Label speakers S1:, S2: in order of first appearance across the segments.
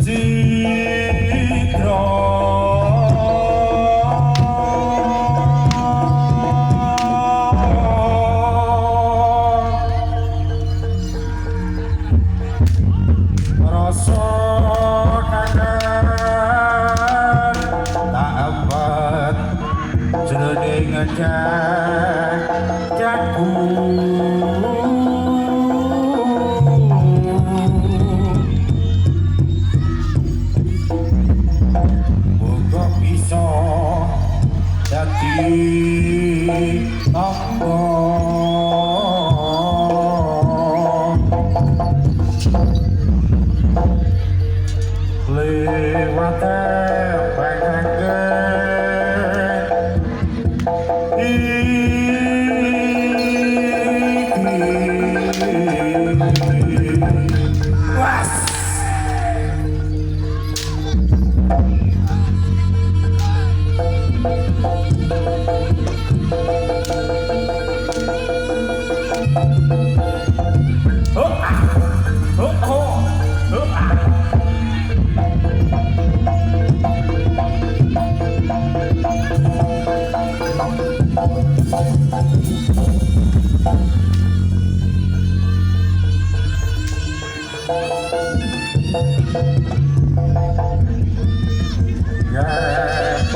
S1: Citra rasa kangen tak empat jroning jagatku muga bisa dadi apa lewat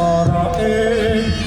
S1: para ing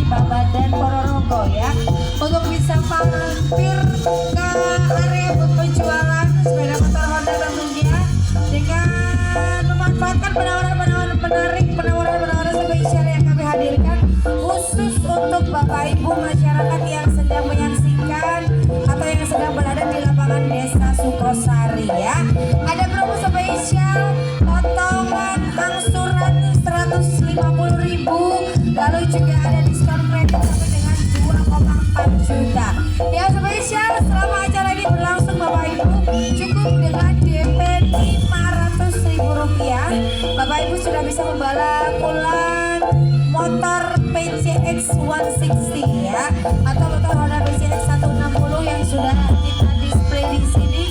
S1: Babadan Ponorogo ya, untuk bisa mampir ke area penjualan sepeda motor Honda tentunya dengan memanfaatkan penawaran-penawaran menarik Bapak Ibu masyarakat yang sedang menyaksikan atau yang sedang berada di lapangan Desa Sukosari ya. Ada promo spesial potongan angsuran 150.000, lalu juga ada diskon kredit sampai dengan 2,4 juta. Yang spesial selama acara ini berlangsung Bapak Ibu cukup dengan DP 500.000 rupiah. Bapak Ibu sudah bisa membalap pulang motor PCX 160 ya, atau motor Honda PCX 160 yang sudah kita display di sini.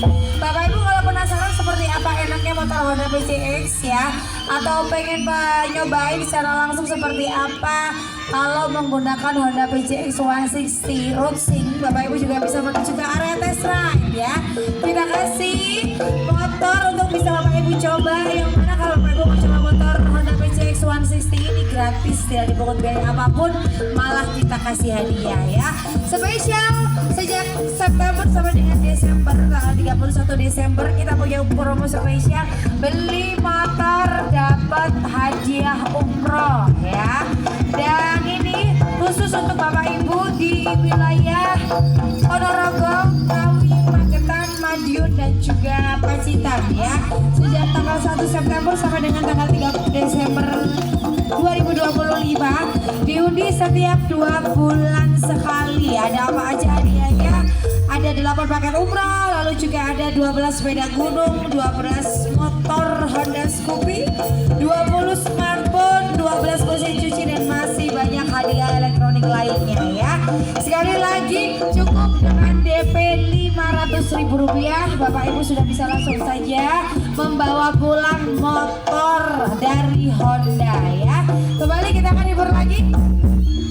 S1: Bapak Ibu kalau penasaran seperti apa enaknya motor Honda PCX ya, atau pengen nyobain secara langsung seperti apa kalau menggunakan Honda PCX 160 Racing, Bapak Ibu juga bisa menuju ke area test drive ya. Kita kasih motor untuk bisa Bapak Ibu coba, yang mana kalau Bapak Ibu mau coba motor Honda PCX 160 ini gratis, tidak dipungut biaya apapun, malah kita kasih hadiah ya. Spesial sejak September sampai dengan Desember, tanggal 31 Desember kita punya promo spesial, beli motor dapat hadiah umroh ya. Dan ini khusus untuk Bapak Ibu di wilayah Ponorogo, Ngawi, Magetan, Madiun dan juga Pacitan ya. Sejak tanggal 1 September sampai dengan tanggal 30 Desember 2025 diundi setiap 2 bulan sekali. Ada apa aja hadiahnya? Ada 8 paket umroh, lalu juga ada 12 sepeda gunung, 12 motor Honda Scoopy, 20 smartphone, 12 mesin cuci dan masih banyak hadiah elektronik lainnya ya. Sekali lagi cukup dengan DP 500.000 rupiah, Bapak Ibu sudah bisa langsung saja membawa pulang motor dari Honda ya. Kembali kita akan hibur lagi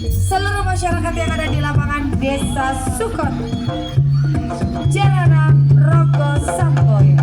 S1: seluruh masyarakat yang ada di lapangan Desa Sukon, Jalanan Rogo Samboyo.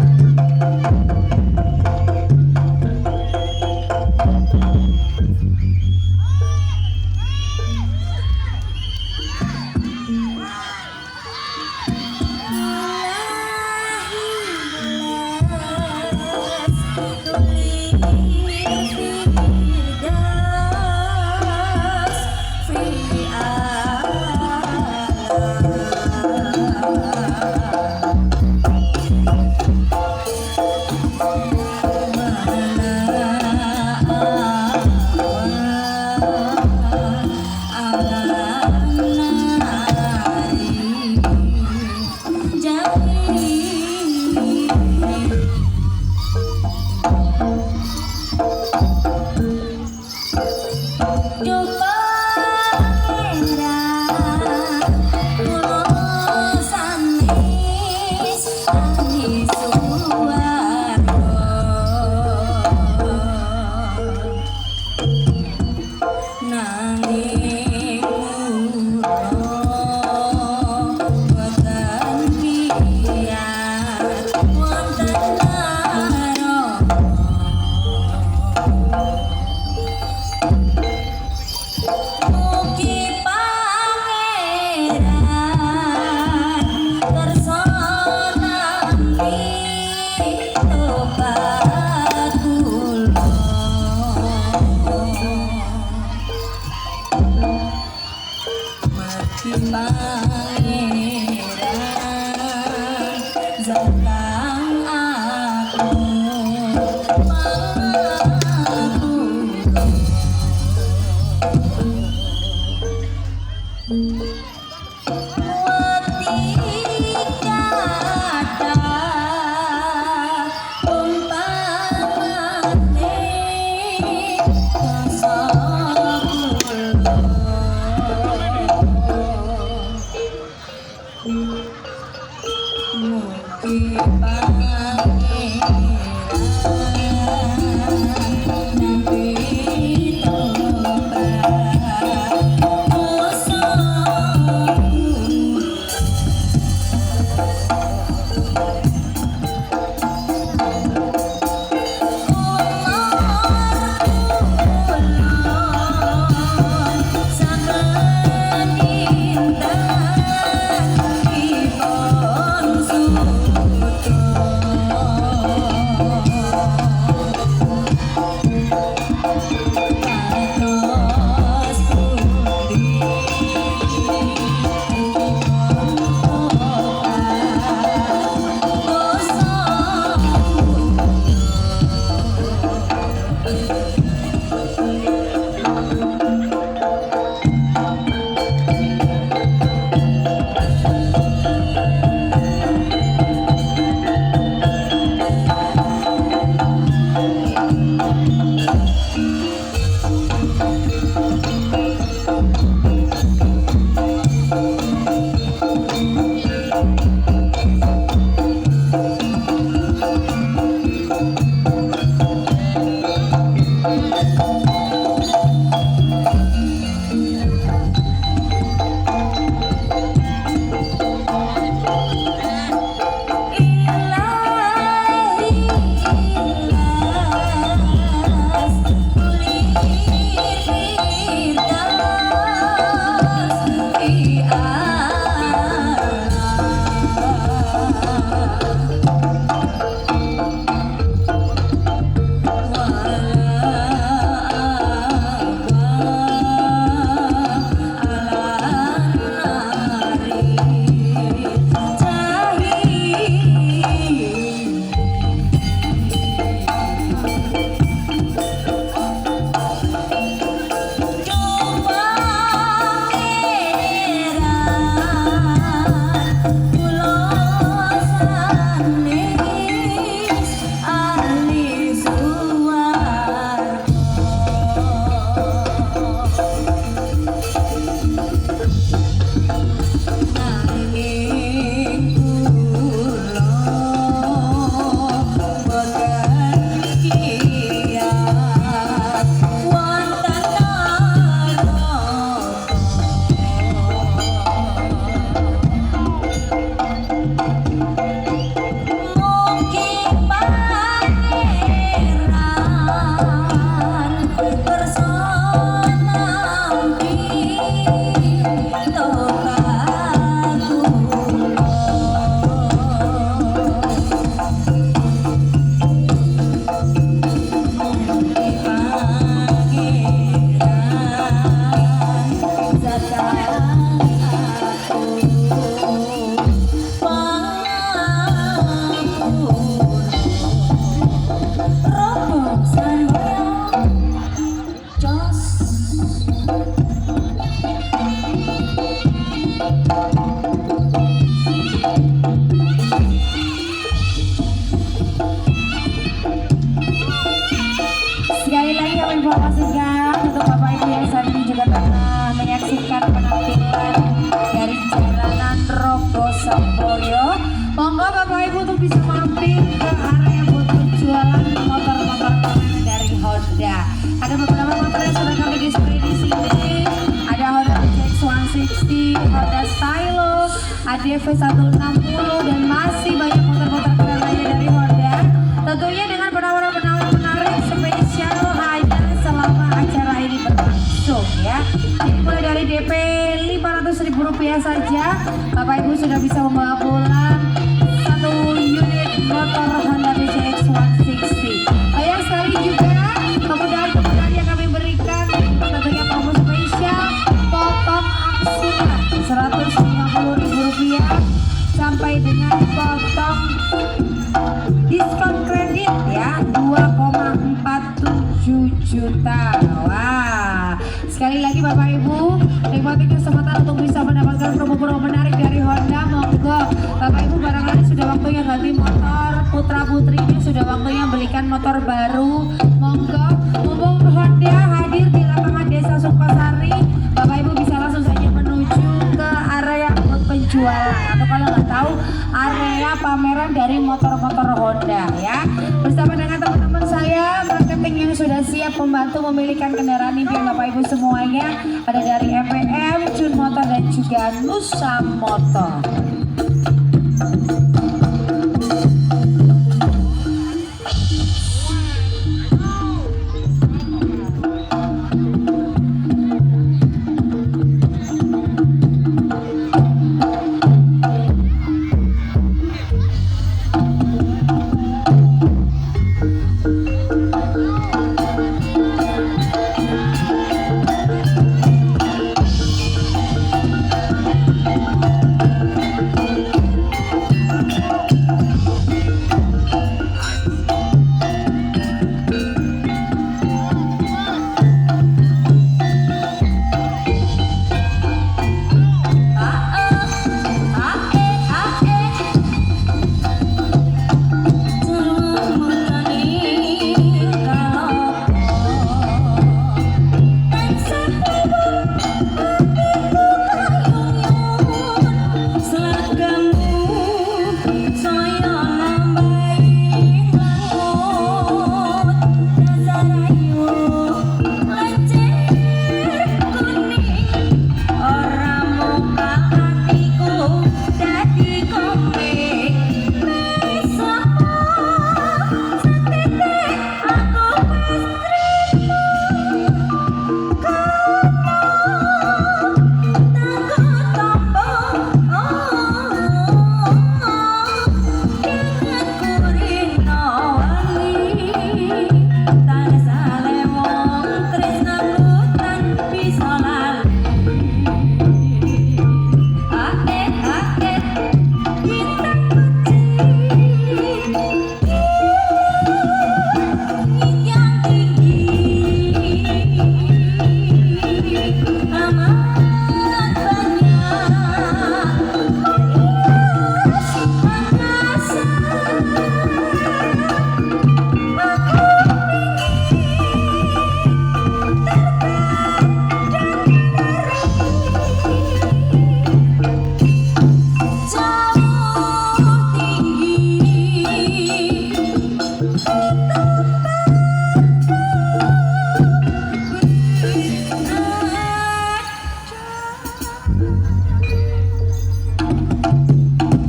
S1: DV 160 dan masih banyak motor-motor keren lainnya dari Honda. Tentunya dengan penawaran-penawaran menarik spesial hanya selama acara ini berlangsung ya. Jadi mulai dari DP Rp500.000 saja, Bapak Ibu sudah bisa membawa pulang satu unit motor Honda BCX 160. Banyak sekali juga kemudahan-kemudahan yang kami berikan, tentunya promo spesial potong angsuran Rp150.000 sampai dengan potong diskon kredit ya 2,47 juta. Wah, sekali lagi Bapak Ibu nikmati kesempatan untuk bisa mendapatkan promo-promo menarik dari Honda. Monggo Bapak Ibu, barangkali sudah waktunya ganti motor, putra putrinya sudah waktunya belikan motor baru. Monggo, mumpung Honda hadir di lapangan Desa Sukmasari, Bapak Ibu bisa langsung saja menuju ke area penjualan atau kalau nggak tahu area pameran dari motor-motor Honda ya, bersama dengan teman-teman saya marketing yang sudah siap membantu memilihkan kendaraan impian Bapak Ibu semuanya. Ada dari MPM, Jun Motor dan juga Nusa Motor.